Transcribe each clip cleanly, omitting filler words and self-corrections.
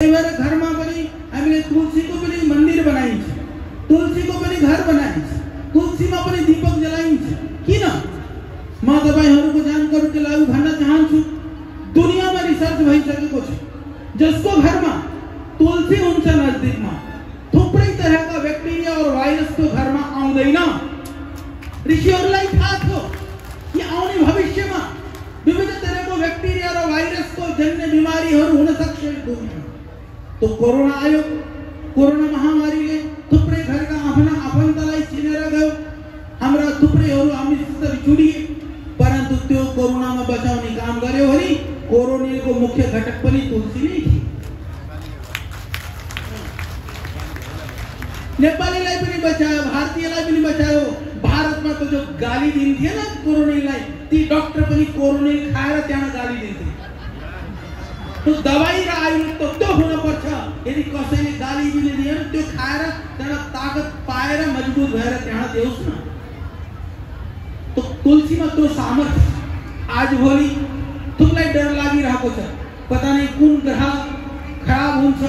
घर में पनि हामीले तुलसी को पनि मंदिर बनाइन्छ, तुलसी को पनि घर बनाइन्छ, तुलसी में पनि दीपक जलाइन्छ। किन म तपाईहरुको जानकारीको लागि भन्न चाहन्छु, दुनिया में रिसर्च भइसकेको छ, जसको घर में तुलसी हुन्छ नजदीक में थुप्रै तरहका बैक्टेरिया और भाइरस को घर में आउँदैन। ऋषिहरुलाई थाहा थियो कि आउने भविष्यमा विभिन्न तरहको बैक्टेरिया और भाइरस को जन्य बिमारीहरु हुन सक्छ दुनियामा। तो कोरोना आयो, कोरोना महामारीले थुप्रै घरका आफ्ना आफन्तलाई चिनेर गयो, हाम्रा थुप्रैहरु हामीसित जुडिए, परन्तु त्यो कोरोनामा बचाउने काम गर्यो भने कोरोनिलको मुख्य घटक पनि तुलसी नै थियो। नेपालीलाई पनि बचायो, भारतीयलाई पनि बचायो। भारतमा तो जो गाली दिन्थे ना कोरोनिललाई, ती डाक्टर पनि कोरोनिल खाएर त्यहाँ गाली दिन्थे। तो दवाई र आयुर्वेद तो त्यो हुन पर्छ, यदि कसैले गाली पनि दियो त्यो खाएर त्यहाँ ताकत पाएर मजबुत भएर त्यहाँ देउस् न। तो तुलसीमा त्यो सामर्थ्य आज भोलि तुमलाई डर लागिरहेको छ, पता नहीं कुन ग्रह खराब हुन्छ,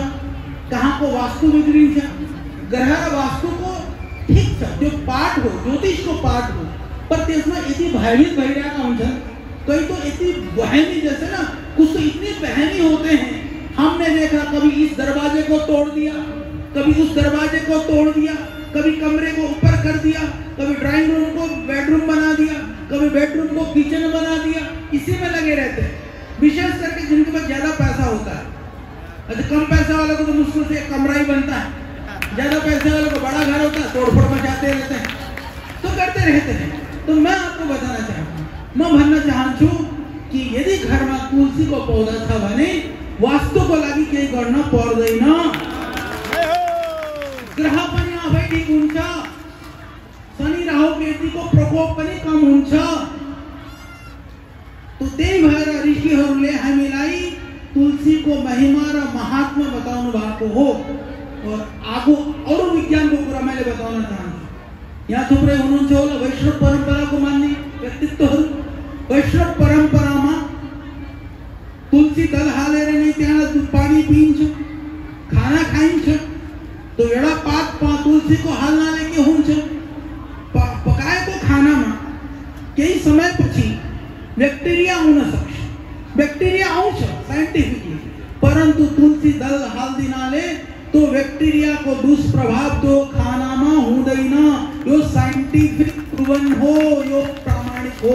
कहाँको वास्तु बिग्रिन्छ। ग्रह र वास्तु को ठीक छ, जो पाठ हो, ज्योतिष को पाठ हो, पर त्यसमा यति भयभीत भइरहेका हुन्छन्। कई तो इतनी बहनी, जैसे ना कुछ तो इतने बहनी होते हैं, हमने देखा कभी इस दरवाजे को तोड़ दिया, कभी उस दरवाजे को तोड़ दिया, कभी कमरे को ऊपर कर दिया, कभी ड्राइंग रूम को बेडरूम बना दिया, कभी बेडरूम को किचन बना दिया। इसी में लगे रहते हैं, विशेष करके जिनके पास ज्यादा पैसा होता है। अच्छा, कम पैसा वालों को तो मुश्किल से एक कमरा ही बनता है, ज्यादा पैसे वालों को बड़ा घर होता है, तोड़फोड़ मचाते रहते हैं, तो करते रहते हैं। तो मैं आपको बताना चाहता हूँ, मैं भन्न चाहन्छु कि यदि घर में तुलसी को पौधा छ भने वास्तु को लागि केही गर्न पर्दैन, ग्रह पनि आफै ठीक हुन्छ, शनि राहु केतुको प्रकोप पनि कम हुन्छ। तो त्यही भएर ऋषिहरुले हामीलाई तुलसी को महिमा र महात्मा बताउनु भएको हो। और आगो अरु विज्ञानको कुरा मैले बताउन चाहन्छु। यहाँ थुप्रै हुनुहुन्छ होला वैष्णव परम्परा को मान्ने व्यक्तित्वहरु। वैष्णव परम्परा में तुलसी दल हालेर नै त्यहाँ पानी पिइन्छ, खाना खाइन्छ। तो एउटा पात तुलसी को हाल्नाले के हुन्छ, पकाएको खानामा केही समयपछि बैक्टेरिया आउन सक्छ, बैक्टेरिया आउँछ साइन्टिफिकली, परन्तु तुलसी दल हाल्दिनाले तो बैक्टेरिया को दुष्प्रभाव तो खाना में हुँदैन। यो साइंटिफिक प्रूवन हो, यो प्रामाणिक हो।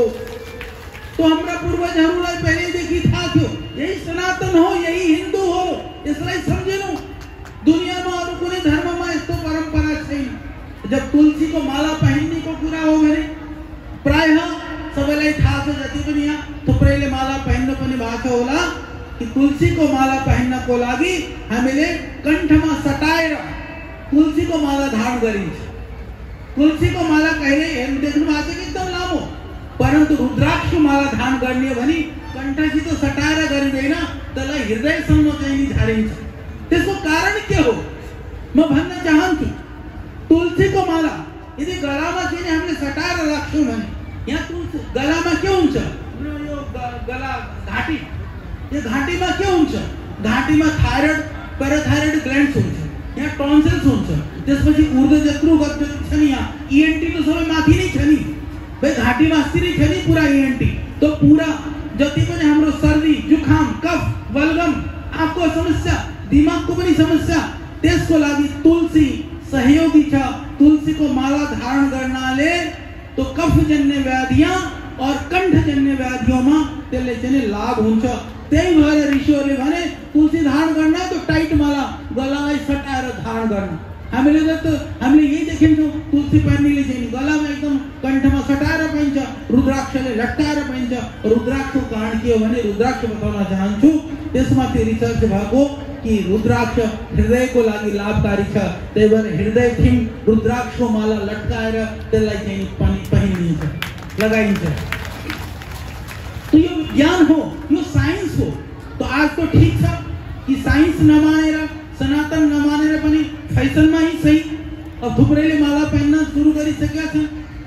तो हमारा पूर्वजहरूलाई पहिलेदेखि थाहा थियो, यही सनातन हो, यही हिंदू हो, यसलाई सम्झनु। दुनियामा अरु कुनै धर्ममा यस्तो परम्परा छैन। जब तुलसी को माला पहनने को कुरा हो भने प्रायः सबैलाई थाहा छ, जति पनि यहाँ थुप्रैले माला पहन्न पनि भएको होला कि तुलसी को माला पहन्नको लागि हामीले कण्ठमा सटाएर तुलसी को माला धारण गरिन्छ। तुलसी को माला कहिले हेर्नु देख्नु भएको छ कि एकदम लामो, परन्तु रुद्राक्ष माला धारण गर्ने भने कण्ठसित सटाएर गरिँदैन, त्यसलाई हृदयसम्म चाहिँ झारिन्छ। त्यसको कारण के हो म भन्न चाहन्छु। तुलसी को माला यदि गलामा चाहिँ हामीले सटाएर राख्छौँ भने यहाँ तुलसी गलामा के हुन्छ, यो गला घाँटी, ये घाँटी में के हुन्छ, घाँटी में थायराइड पैराथायराइड ग्लैंड्स हुन्छ, यहाँ टॉन्सिल्स हुन्छ, त्यसपछि ऊर्ध्वजत्रु जति छ नि, यहाँ ईएनटी तो सबै माथि नै छ नि, भाइ घाँटी में अस्थिर छ नि पूरा ईएनटी। तो पूरा जति पनि हाम्रो सर्दी जुखाम कफ बलगम आँखको समस्या दिमागको पनि समस्या, त्यसको लागि तुलसी सहयोगी छ। तुलसी को माला धारण गर्नाले तो कफजन्य व्याधियां और कंठजन्य व्याधियों में त्यसले चाहिँ लाभ हुन्छ। त्यही भएर ऋषिहरुले भने तुलसी धारण गर्न तो टाइट माला गलालाई सटाएर धारण गर्न। हामीले यही देखिन्छौँ, तुलसी पहन्नेले चाहिँ गलामा एकदम कण्ठमा सटाएर पाइन्छ, रुद्राक्षले लट्काएर पाइन्छ। रुद्राक्षको कारण के हो भने रुद्राक्ष बताउन चाहन्छु, त्यसमाथि रिसर्च भएको कि रुद्राक्ष हृदयको लागि लाभकारी छ। त्यही भएर हृदयथि रुद्राक्षको माला लट्काएर त्यसलाई चाहिँ पहिनिन्छ, लगाइन्छ। तो यो विज्ञान हो, यो साइंस हो। तो आज तो ठीक था कि साइंस नमानेर सनातन नमानेर पनि फैसनमा ही सही अब थुप्रैले माला पहनना शुरू गरिसकेका छन्,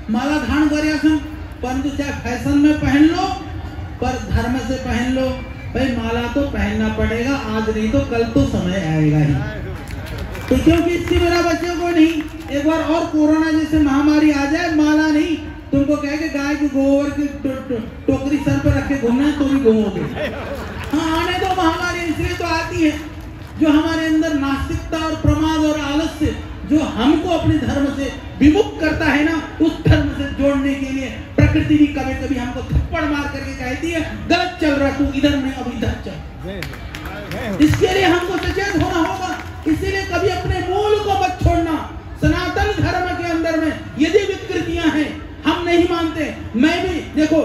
माला धारण गरेका छन्। परन्तु चाहे फैशन में पहन लो, पर धर्म से पहन लो, भाई माला तो पहनना पड़ेगा, आज नहीं तो कल तो समय आएगा ही। तो क्योंकि इससे मेरा बच्चों को नहीं, एक बार और कोरोना जैसे महामारी आ जाए, माला नहीं, तुमको कहे कि गाय के गोबर की टोकरी सर पर रख के घूमना है तो भी घूमोगे। हाँ, आने दो महामारी, इसलिए तो आती है। जो हमारे अंदर नास्तिकता और प्रमाद और आलस्य जो हमको अपने धर्म से विमुख करता है ना, उस धर्म से जोड़ने के लिए प्रकृति भी कभी कभी हमको थप्पड़ मार करके कहती है गलत चल रहा, तू इधर नहीं अब इधर चल। इसके लिए हमको सचेत होना होगा। इसीलिए कभी अपने मूल को मत छोड़ना। सनातन धर्म के अंदर में यदि विकृतियां हैं, हम नहीं मानते। मैं भी देखो,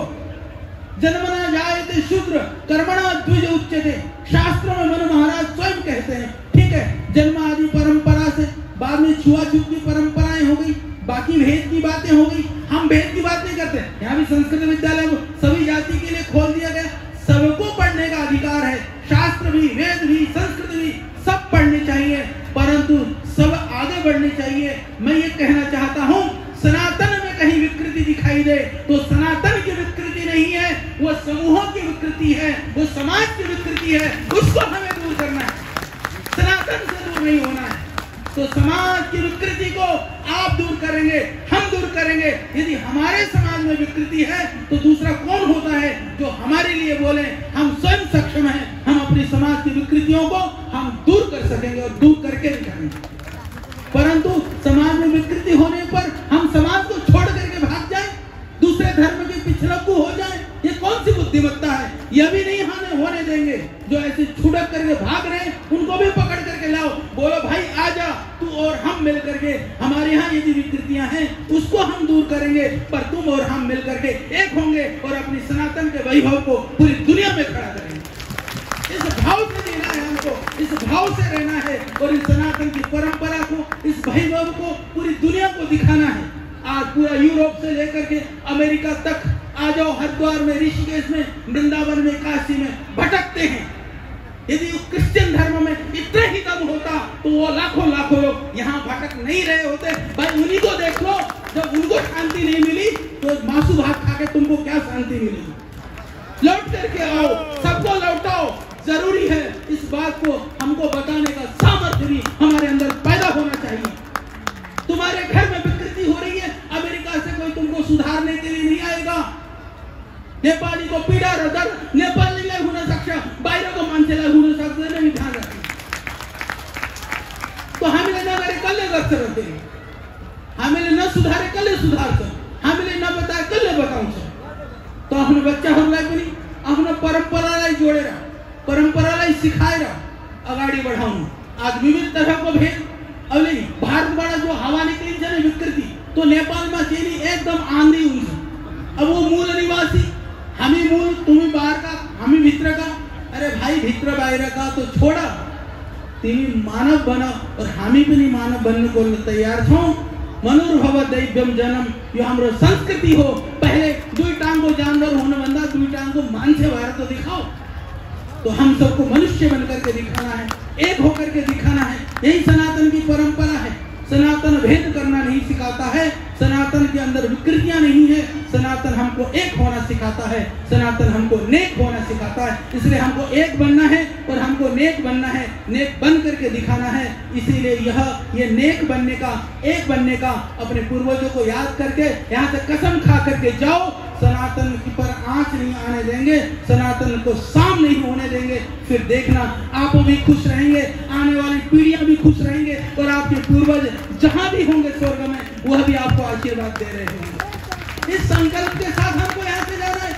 जन्मना जायते शूद्र कर्मणा द्विज उच्यते, शास्त्रों में मनु महाराज स्वयं कहते हैं। ठीक है, जन्म आदि परंपरा से बाद में छुआछूत की परंपराएं हो गई, बाकी भेद की बातें हो गई। हम भेद की बात नहीं करते। यहाँ भी संस्कृत विद्यालय सभी जाति के लिए खोल दिया गया, सबको पढ़ने का अधिकार है। शास्त्र भी, वेद भी, संस्कृत भी सब पढ़ने चाहिए, परंतु सब आगे बढ़ने चाहिए। मैं ये कहना चाहता हूँ, सनातन में कहीं विकृति दिखाई दे तो सनातन की विकृति नहीं है, वो समूहों की विकृति है, वो समाज की विकृति है, उसको हमें दूर करना है, सनातन से दूर नहीं होना है। तो समाज की विकृति को आप दूर करेंगे, हम दूर करेंगे। यदि हमारे समाज में विकृति है तो दूसरा कौन होता है जो हमारे लिए बोले हम स्वयं सक्षम हैं, हम अपनी समाज की विकृतियों को हम दूर कर सकेंगे और दूर करके दिखाएंगे। परंतु समाज में विकृति होने पर हम समाज को छोड़ करके भाग जाए, दूसरे धर्म के पिछलक्कू हो जाए, ये कौन सी बुद्धिमत्ता है? यह भी नहीं हमें होने देंगे। जो ऐसे छुड़क करके भाग रहे हैं उनको भी पकड़ करके लाओ, बोलो भाई आजा, तू और हम मिल करके, हमारे यहाँ यदि विकृतियां हैं उसको हम दूर करेंगे, पर तुम और हम मिल करके एक होंगे और अपनी सनातन के वैभव को पूरी दुनिया में खड़ा करेंगे। इस भाव से जीना है हमको, इस भाव से रहना है और इस सनातन की परंपरा को, इस वैभव को पूरी दुनिया को दिखाना है। आज पूरा यूरोप से लेकर के अमेरिका तक आ जाओ, हरिद्वार में, ऋषिकेश में, वृंदावन में, काशी में भटकते हैं। यदि क्रिश्चियन धर्म में इतना ही दम होता तो वो लाखों लाखों लोग यहाँ भटक नहीं रहे होते। भाई उन्हीं को देख लो, जब उनको शांति नहीं मिली तो मांसू भात खा के तुमको क्या शांति मिलेगी? लौट करके आओ, सबको लौटाओ। जरूरी है इस बात को हमको बताने का सामर्थ्य भी हमारे अंदर पैदा होना चाहिए। तुम्हारे घर में विकृति हो रही है, अमेरिका से कोई तुमको सुधारने के लिए नहीं आएगा। नेपाली को पीड़ा रदर नेपाली ले होना सक्छ बाहिर को मान्छेलाई हुन सक्दैन नि ध्यान राख्नु। तो हामीले नगरे कसले गर्छ र फेरि? हामीले नसुधारे कसले सुधार्छ? हामीले नबताए कसले बताउँछ? तो आफ्नो बच्चाहरूलाई पनि आफ्नो परम्परालाई जोडेर, परम्परालाई सिकाएर अगाडि बढाउनु। आज विविध तरहको भेद, अहिले भारतबाट जो हावा निक्लिन्छ नि विकृति, तो नेपालमा चाहिँ एकदम आँधी हुन्छ। अब वो मूल निवासी, हामी मूल, तुमी बाहर का, हामी भित्र का। अरे भाई भित्र बाहिर का तो छोड़ा, तिमी मानव बन और हामी पनि मानव बन्ने को तैयार छौं। मनुर्भव दैव्यम जन्म, यो हाम्रो संस्कृति हो। पहले दुई टांग को जानवर होने बंदा दुई टांग को मान्छे भएर तो दिखाओ। तो हम सबको मनुष्य बनकर के दिखाना है, एक होकर के दिखाना है। यही सनातन की परंपरा है। सनातन भेद करना नहीं सिखाता है, सनातन के अंदर विकृतियां नहीं है। सनातन हमको एक होना सिखाता है, सनातन हमको नेक होना सिखाता है। इसलिए हमको एक बनना है और हमको नेक बनना है, नेक बन करके दिखाना है। इसीलिए ये नेक बनने का, एक बनने का अपने पूर्वजों को याद करके यहाँ से कसम खा करके जाओ। सनातन पर आंच नहीं आने देंगे, सनातन को साम नहीं होने देंगे। फिर देखना आप भी खुश रहेंगे, आने वाली पीढ़ियां भी खुश रहेंगे और आपके पूर्वज जहां भी होंगे स्वर्ग में वह भी आपको आशीर्वाद दे रहे होंगे। इस संकल्प के साथ हमको यहाँ से जाना है,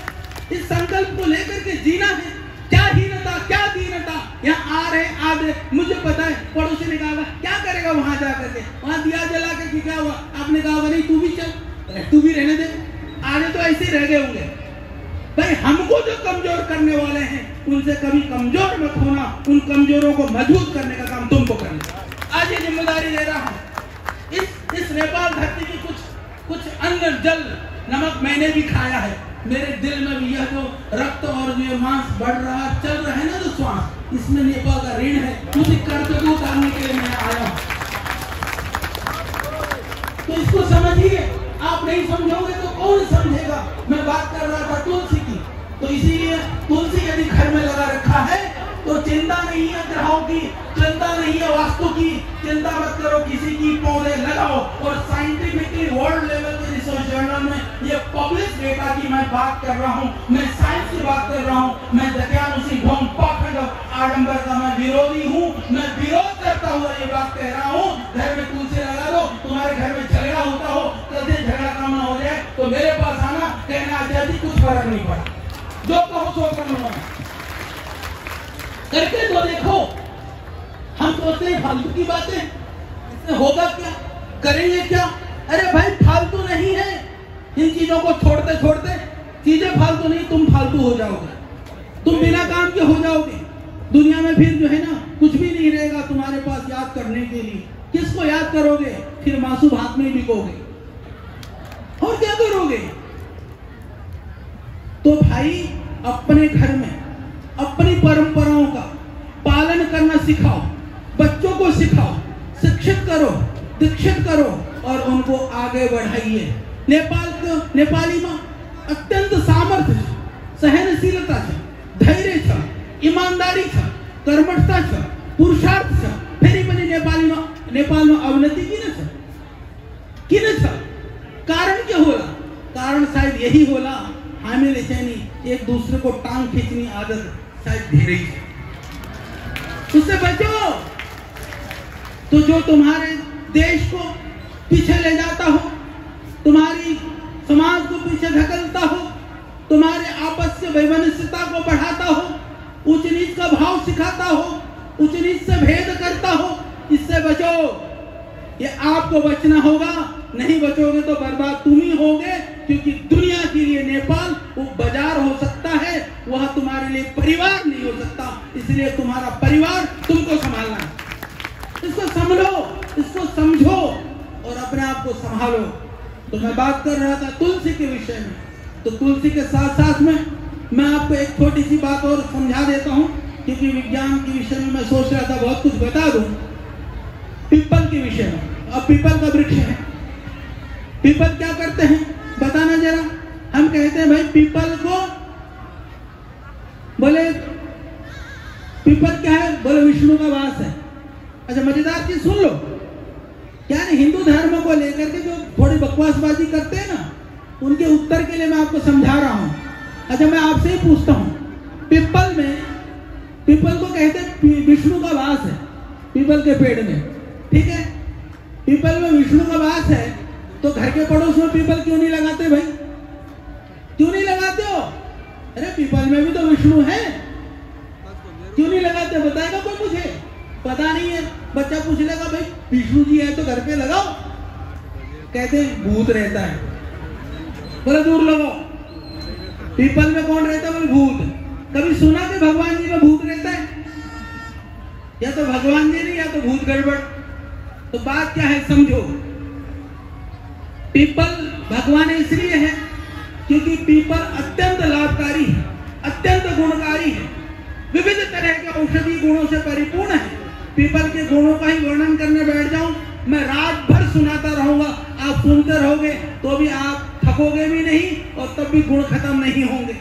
इस संकल्प को लेकर के जीना है। क्या हीनता, क्या दीनता, यहाँ आ रहे मुझे पता है। पड़ोसी ने कहा क्या करेगा वहां जाकर के, वहां दिया जला के क्या हुआ? आपने कहा नहीं तू भी चल, तू भी रहने दे। आगे तो ऐसे ही रह गए होंगे। भाई हमको जो कमजोर करने वाले हैं उनसे कभी कमजोर मत होना, उन कमजोरों को मजबूत करने का काम तुमको करना। आज ये जिम्मेदारी ले रहा हूँ। इस नेपाल धरती की कुछ अन्न जल नमक मैंने भी खाया है। मेरे दिल में भी यह जो रक्त और जो मांस बढ़ रहा चल रहा है ना, जो श्वास, इसमें नेपाल का ऋण है। उसी कर्ज को उतारने के लिए मैं आया हूँ। तो इसको समझिए। आप नहीं समझोगे तो कौन समझेगा? मैं बात कर रहा था तुलसी की, तो इसीलिए तुलसी एसी यदि घर में लगा रखा है तो चिंता नहीं है ग्रहों की, चिंता नहीं है वास्तु की, चिंता मत करो किसी की, पौधे लगाओ। और साइंटिफिकली वर्ल्ड लेवल के रिसर्च जर्नल में ये पब्लिश डेटा की मैं बात कर रहा हूँ, मैं साइंस की बात कर रहा हूँ। मैं दकियानुसी ढोंग पाखंड आडंबर का मैं विरोधी हूँ, मैं विरोध करता हुआ ये बात कह रहा हूँ। घर में तुलसी लगा दो, तुम्हारे घर में झगड़ा होता हो, कल से झगड़ा कम ना हो जाए तो मेरे पास आना, कहना आजादी कुछ फर्क नहीं पड़ा, जो कहो सो कर लो। करके तो देखो। हम सोचते हैं फालतू की बातें, इससे होगा क्या, करेंगे क्या? अरे भाई फालतू नहीं है, इन चीजों को छोड़ते छोड़ते चीजें फालतू नहीं, तुम फालतू हो जाओगे, तुम बिना काम के हो जाओगे। दुनिया में फिर जो है ना कुछ भी नहीं रहेगा तुम्हारे पास याद करने के लिए। किसको याद करोगे? फिर मासूम हाथ में बिकोगे और क्या करोगे? तो भाई अपने घर में अपनी परंपराओं का पालन करना सिखाओ, बच्चों को सिखाओ, शिक्षित करो, दीक्षित करो और उनको आगे बढ़ाइए। नेपाली में अत्यंत सामर्थ्य, सहनशीलता, धैर्य, ईमानदारी, कर्मठता, पुरुषार्थ, फेरी बनी नेपाल में अवनति की न कारण क्या होला? कारण शायद यही होला, हमें लेचैनी एक दूसरे को टांग खींचनी आदत शायद धीरे ही, उससे बचो। तो जो तुम्हारे देश को पीछे ले जाता हो, तुम्हारी समाज को पीछे धकेलता हो, तुम्हारे आपस के वैमनस्यता को बढ़ाता हो, उच्च नीच का भाव सिखाता हो, उच्च नीच से भेद करता हो, इससे बचो। ये आपको बचना होगा, नहीं बचोगे तो बर्बाद तुम ही होगे। क्योंकि दुनिया के लिए नेपाल वो बाजार हो सकता है, वह तुम्हारे लिए परिवार नहीं हो सकता। इसलिए तुम्हारा परिवार तुमको संभालना है। इसको समझो, इसको समझो और अपने आप को संभालो। तो मैं बात कर रहा था तुलसी के विषय में, तो तुलसी के साथ साथ में मैं आपको एक छोटी सी बात और समझा देता हूँ, क्योंकि विज्ञान के विषय में मैं सोच रहा था बहुत कुछ बता दूं। पीपल के विषय में, अब पीपल का वृक्ष है, पीपल क्या करते हैं बताना जरा। हम कहते हैं भाई पीपल को, बोले पीपल क्या है? बोले विष्णु का वास है। अच्छा मजेदार चीज सुन लो, क्या है हिंदू धर्म को लेकर के जो थोड़ी बकवासबाजी करते हैं ना, उनके उत्तर के लिए मैं आपको समझा रहा हूं। अच्छा मैं आपसे ही पूछता हूं, पीपल में, पीपल को कहते हैं विष्णु का वास है, पीपल के पेड़ में, ठीक है? पीपल में विष्णु का वास है, तो घर के पड़ोस में पीपल क्यों नहीं लगाते भाई? क्यों नहीं लगाते हो? अरे पीपल में भी तो विष्णु है, क्यों नहीं लगाते? बताएगा कोई? मुझे पता नहीं है। बच्चा पूछ लेगा भाई विष्णु जी है तो घर पे लगाओ, कहते भूत रहता है, बोले दूर लगाओ। पीपल में कौन रहता है? बोले भूत। कभी सुना कि भगवान जी में भूत रहता है? या तो भगवान जी नहीं या तो भूत गड़बड़। तो बात क्या है समझो। पीपल भगवान इसलिए है क्योंकि पीपल अत्यंत लाभकारी है, अत्यंत गुणकारी है, विविध तरह के औषधि गुणों से परिपूर्ण है। पीपल के गुणों का ही वर्णन करने बैठ जाऊं, मैं रात भर सुनाता रहूंगा, आप सुनते रहोगे तो भी आप थकोगे भी नहीं और तब भी गुण खत्म नहीं होंगे।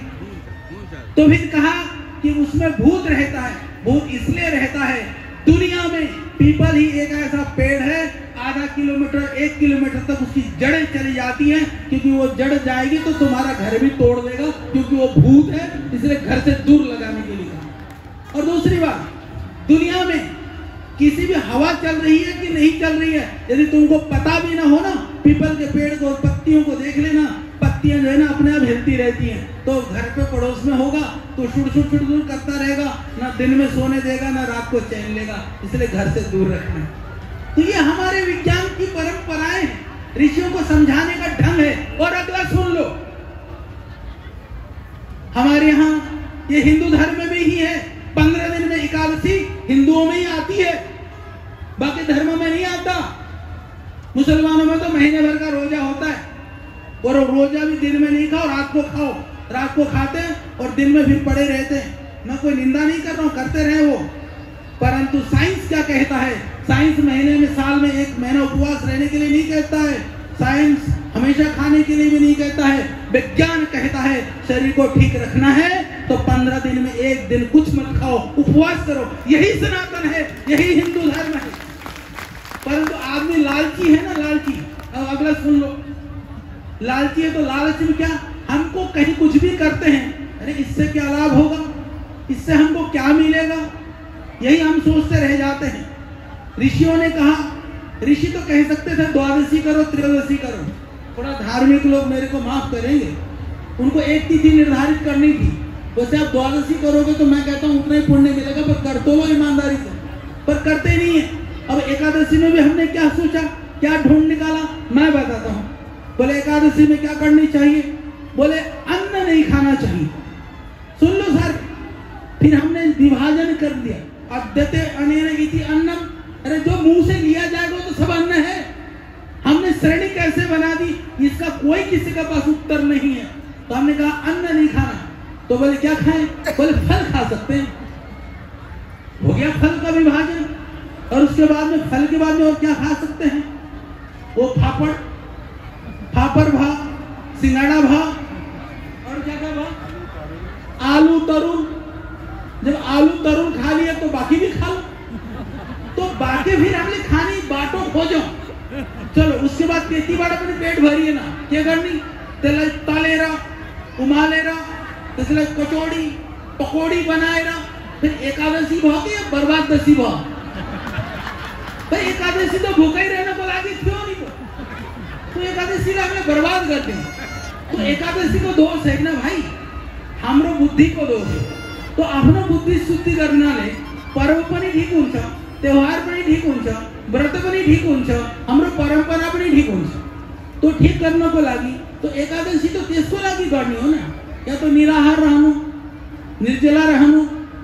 तो फिर कहा कि उसमें भूत रहता है। भूत इसलिए रहता है, दुनिया में पीपल ही एक ऐसा पेड़ है, आधा किलोमीटर 1 किलोमीटर तक उसकी जड़ें चली जाती हैं, क्योंकि वो जड़ जाएगी तो तुम्हारा घर भी तोड़ देगा, क्योंकि वो भूत है, इसलिए घर से दूर लगाने के लिए कहा। और दूसरी बात, दुनिया में किसी भी हवा चल रही है कि नहीं चल रही है, यदि तुमको पता भी ना हो ना, पीपल के पेड़ को पत्तियों को देख लेना, पत्तियां जो है ना अपने आप हिलती रहती हैं। तो घर पे पड़ोस में होगा तो छुड़ करता रहेगा, ना दिन में सोने देगा ना रात को चैन लेगा, इसलिए घर से दूर रखना। तो ये हमारे विज्ञान की परंपराएं हैं, ऋषियों को समझाने का ढंग है। और अगला सुन लो, हमारे यहाँ ये हिंदू धर्म में भी ही है, 15 दिन में एकादशी हिंदुओं में ही आती है, बाकी धर्मों में नहीं आता। मुसलमानों में तो महीने भर का रोजा होता है, और रोजा भी दिन में नहीं खाओ, रात को खाओ। रात को खाते हैं और दिन में फिर पड़े रहते हैं। मैं कोई निंदा नहीं कर रहा हूं, करते रहे वो, परंतु साइंस क्या कहता है? साइंस महीने में, साल में 1 महीना उपवास रहने के लिए नहीं कहता है, साइंस हमेशा खाने के लिए भी नहीं कहता है। विज्ञान कहता है शरीर को ठीक रखना है तो तो 15 दिन में एक दिन कुछ मत खाओ, उपवास करो। यही सनातन है, यही हिंदू धर्म है। परंतु आदमी लालची है ना, लालची। अब अगला सुन लो, लालची है तो लालच में क्या, हमको कहीं कुछ भी करते हैं, अरे इससे क्या लाभ होगा, इससे हमको क्या मिलेगा, यही हम सोचते रह जाते हैं। ऋषियों ने कहा, ऋषि तो कह सकते थे द्वादशी करो, त्रयोदशी करो। थोड़ा धार्मिक लोग मेरे को माफ करेंगे, उनको एक तिथि निर्धारित करनी थी। वैसे आप द्वादशी करोगे तो मैं कहता हूँ उतना ही पुण्य मिलेगा, पर कर तो लो ईमानदारी से, पर करते नहीं है। अब एकादशी में भी हमने क्या सोचा, क्या ढूंढ निकाला, मैं बताता हूँ। बोले एकादशी में क्या करनी चाहिए, बोले अन्न नहीं खाना चाहिए। सुन लो सर, फिर हमने विभाजन कर दिया, अद्यते अनेन इति अन्नम, अरे जो मुंह से लिया जाएगा तो सब अन्न है। हमने श्रेणी कैसे बना दी, इसका कोई किसी के पास उत्तर नहीं है। तो हमने कहा अन्न नहीं खाना, तो बोले क्या खाएं, बोले फल खा सकते हैं। हो गया फल का विभाजन। और उसके बाद में फल के बाद में और क्या खा सकते हैं, वो पापड़, पापड़ भा, सिंगाड़ा भा, और क्या क्या भा, आलू तरुण। जब आलू तरुण खा लिया तो बाकी भी खा लो, तो बाकी फिर हमने खानी बाटो खोजो। चलो उसके बाद खेती बाड़ा अपने पेट भरिए ना, क्या करनी, तेल ताले रहा, उमाले रहा, इसलिए कचौड़ी पकौड़ी बनाए रहा। फिर एकादशी भाव या बर्बाद दशी भाव, भाई एकादशी तो भूखा ही रहना को लागे क्यों नहीं, तो एकादशी हमने बर्बाद कर दी। तो एकादशी को दोष है ना भाई, हमरो बुद्धि को दोष है। तो अपना बुद्धि शुद्धि करना ले, पर्व पण ठीक होऊन, त्योहार पण ठीक होऊन, व्रत पण ठीक होऊन, हमरो परंपरा पण ठीक होऊन, तो ठीक करने को लागी। तो एकादशी तो किसको लागी करनी हो ना, या तो निराहार रहनो, निर्जला रहनो,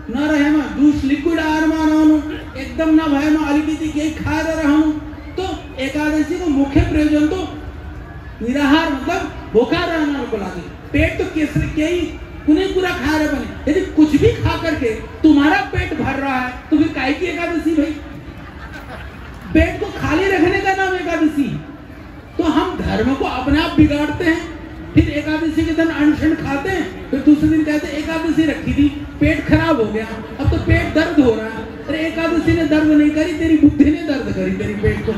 न रहे में जूस लिक्विड आहार में रहनो, एकदम ना भय में अलिकिति के खा रहनो। तो एकादशी को मुख्य प्रयोजन तो निराहार मतलब भूखा रहना को लागे। पेट तो केसर के ही उन्हें पूरा खा रहे बने, यदि कुछ भी खा करके तुम्हारा पेट भर रहा है तो फिर काय की एकादशी भाई, पेट को खाली रखने का नाम एकादशी। तो हम धर्म को अपने आप बिगाड़ते हैं, फिर एकादशी के दिन अनशन खाते हैं, फिर दूसरे दिन कहते हैं एकादशी रखी थी, पेट खराब हो गया, अब तो पेट दर्द हो रहा है। अरे एकादशी ने दर्द नहीं करी, तेरी बुद्धि ने दर्द करी तेरी पेट को।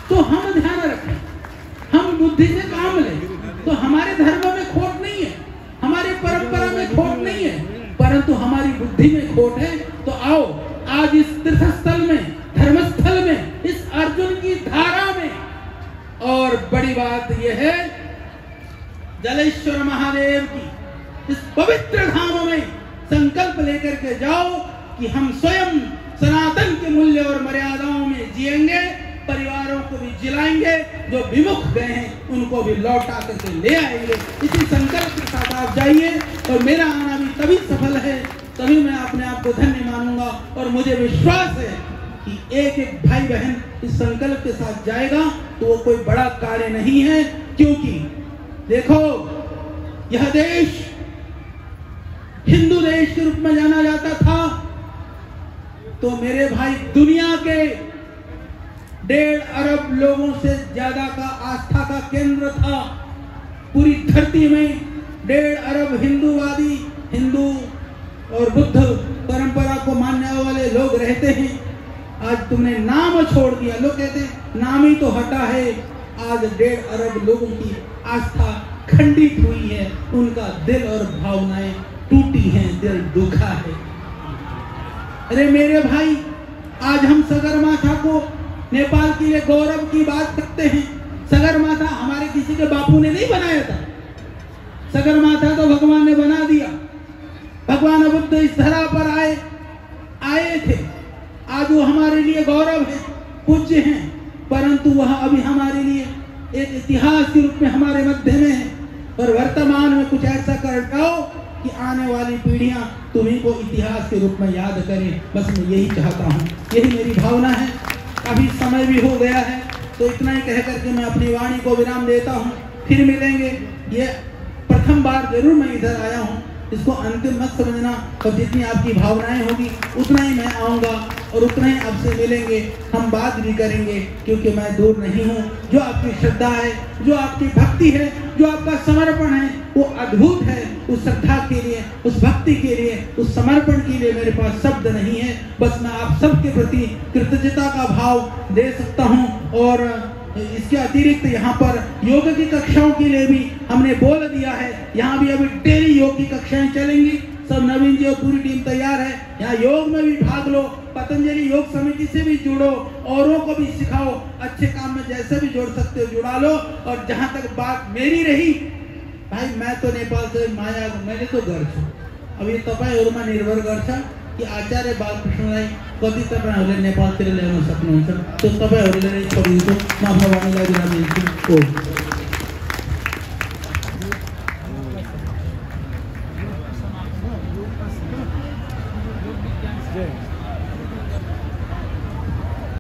तो हम ध्यान रखें, हम बुद्धि से काम लें। तो हमारे धर्म में खोट नहीं है, हमारे परंपरा में खोट नहीं है, परंतु हमारी बुद्धि में खोट है। तो आओ आज इस तीर्थस्थल में, धर्मस्थल में, इस अर्जुन की धारा में। और बड़ी बात यह है, जलेश्वर महादेव की इस पवित्र धाम में संकल्प लेकर के जाओ कि हम स्वयं सनातन के मूल्य और मर्यादाओं में जिएंगे, परिवारों को भी जिलाएंगे, जो विमुख गए हैं उनको भी लौटा करके ले आएंगे। इसी संकल्प के साथ आप जाइए, और मेरा आना भी तभी सफल है, तभी मैं अपने आप को धन्य मानूंगा। और मुझे विश्वास है कि एक एक भाई बहन इस संकल्प के साथ जाएगा तो वो कोई बड़ा कार्य नहीं है। क्योंकि देखो, यह देश हिंदू देश के रूप में जाना जाता था, तो मेरे भाई दुनिया के 1.5 अरब लोगों से ज्यादा का आस्था का केंद्र था। पूरी धरती में 1.5 अरब हिंदूवादी, हिंदू और बुद्ध परंपरा को मानने वाले लोग रहते हैं। आज तुमने नाम छोड़ दिया, लोग कहते हैं नाम ही तो हटा है। आज 1.5 अरब लोगों की आस्था खंडित हुई है, उनका दिल और भावनाएं टूटी हैं, दिल दुखा है। अरे मेरे भाई, आज हम सगरमाथा को नेपाल के लिए गौरव की बात करते हैं। सगरमाथा हमारे किसी के बापू ने नहीं बनाया था, सगरमाथा तो भगवान ने बना दिया। भगवान बुद्ध इस धरा पर आए थे, आज वो हमारे लिए गौरव है, पूज्य हैं, परंतु वह अभी हमारे लिए एक इतिहास के रूप में हमारे मध्य में है। और वर्तमान में कुछ ऐसा कर पाओ कि आने वाली पीढ़ियां तुम्हीं को इतिहास के रूप में याद करें। बस मैं यही चाहता हूँ, यही मेरी भावना है। अभी समय भी हो गया है, तो इतना ही कह करके मैं अपनी वाणी को विराम देता हूँ। फिर मिलेंगे। ये प्रथम बार जरूर मैं इधर आया हूँ, इसको अंतिम मत समझना, और जितनी आपकी भावनाएं होगी उतना ही मैं आऊँगा। और उतना ही आपसे मिलेंगे, हम बात भी करेंगे, क्योंकि मैं दूर नहीं हूँ। जो आपकी श्रद्धा है, जो आपकी भक्ति है, जो आपका समर्पण है, वो अद्भुत है। उस श्रद्धा के लिए, उस भक्ति के लिए, उस समर्पण के लिए मेरे पास शब्द नहीं है। बस मैं आप सबके प्रति कृतज्ञता का भाव दे सकता हूँ। और इसके अतिरिक्त यहाँ पर योग की कक्षाओं के लिए भी हमने बोल दिया है। यहाँ भी अभी डेली योग की कक्षाएं चलेंगी। सब नवीन जी और पूरी टीम तैयार है। यहाँ योग में भी भाग लो, पतंजलि योग समिति से भी जुड़ो, औरों को भी सिखाओ, अच्छे काम में जैसे भी जोड़ सकते हो जुड़ा लो। और जहाँ तक बात मेरी रही, भाई मैं तो नेपाल से माया, मैंने तो घर छू अब ये तपाईहरुमा निर्भर गर्छ कि आचार्य बालकृष्णलाई कति तपाईहरुले नेपालतिर ल्याउन सक्नुहुन्छ। त्यो तपाईहरुले नै छोडिदिन्छु। म आफ्नो वाणीलाई बिदा दिन्छु।